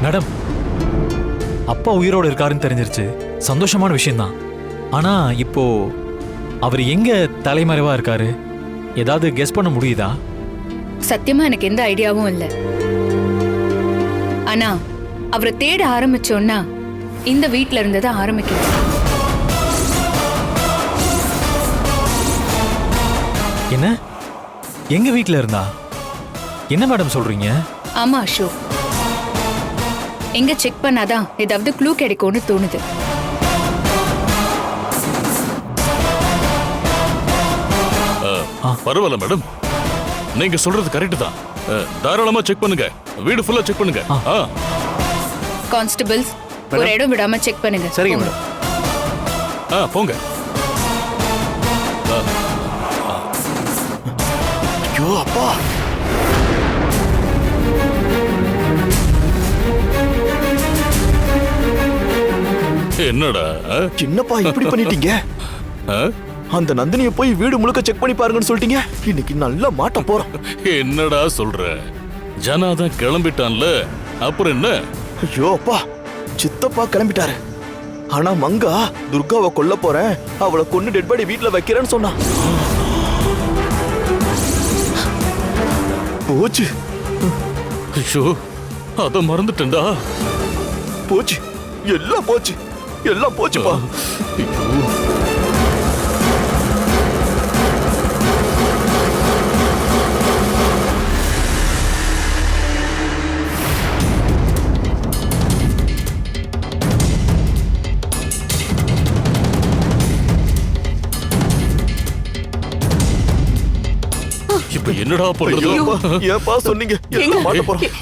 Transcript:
Madam, அப்பா உயிரோடு இருக்காருன்னு தெரிஞ்சிருச்சு, சந்தோஷமான விஷயம்தான். ஆனா இப்போ அவர் எங்க தலைமறைவா இருக்காரு, ஏதாவது கெஸ் பண்ண முடியுதா? சத்தியமா எனக்கு எந்த ஐடியாவும் இல்ல. ஆனா அவரை தேட ஆரம்பிச்சோன்னா இந்த வீட்ல இருந்து தான் ஆரம்பிக்கணும். என்ன, எங்க வீட்ல இருந்தா? என்ன மேடம் சொல்றீங்க? ஆமா அசோக், எங்க செக் பண்ணாதான் ஏதாவது க்ளூ கிடைக்கும்னு தோணுது. பரவாயில்ல மேடம், நீங்க சொல்றது கரெக்ட் தான். தாராளமா செக் பண்ணுங்க, வீடு ஃபுல்லா செக் பண்ணுங்க. கான்ஸ்டபிள்ஸ், ஒரு இடம் விடாம செக் பண்ணுங்க. சரிங்க மேடம். போங்க. ஐயோ அப்பா, என்னடா சின்னப்பா இப்படி பண்ணிட்டீங்க? அந்த நந்தினியை போய் வீடு முழுக்க செக் பண்ணி பாருங்கன்னு சொல்லிட்டீங்க. இன்னைக்கு நல்லா மாட்ட போறோம். என்னடா சொல்ற? ஜனாதான் கிளம்பிட்டான்ல, அப்புறம் என்ன? ஐயோ அப்பா, சித்தப்பா கிளம்பிட்டாரு. ஆனா மங்கா துர்காவை கொல்ல போறேன், அவளை கொன்னு டெட் பாடி வீட்டுல வைக்கிறேன்னு சொன்னா. போச்சு. ஐயோ, அத மறந்துட்டேன்டா. போச்சு, எல்லாம் போச்சு, எல்லாம் போச்சுப்பா. இப்ப என்னடா பண்றது? ஏப்பா சொன்னீங்க? எல்லாம் மாட்ட போறோம்.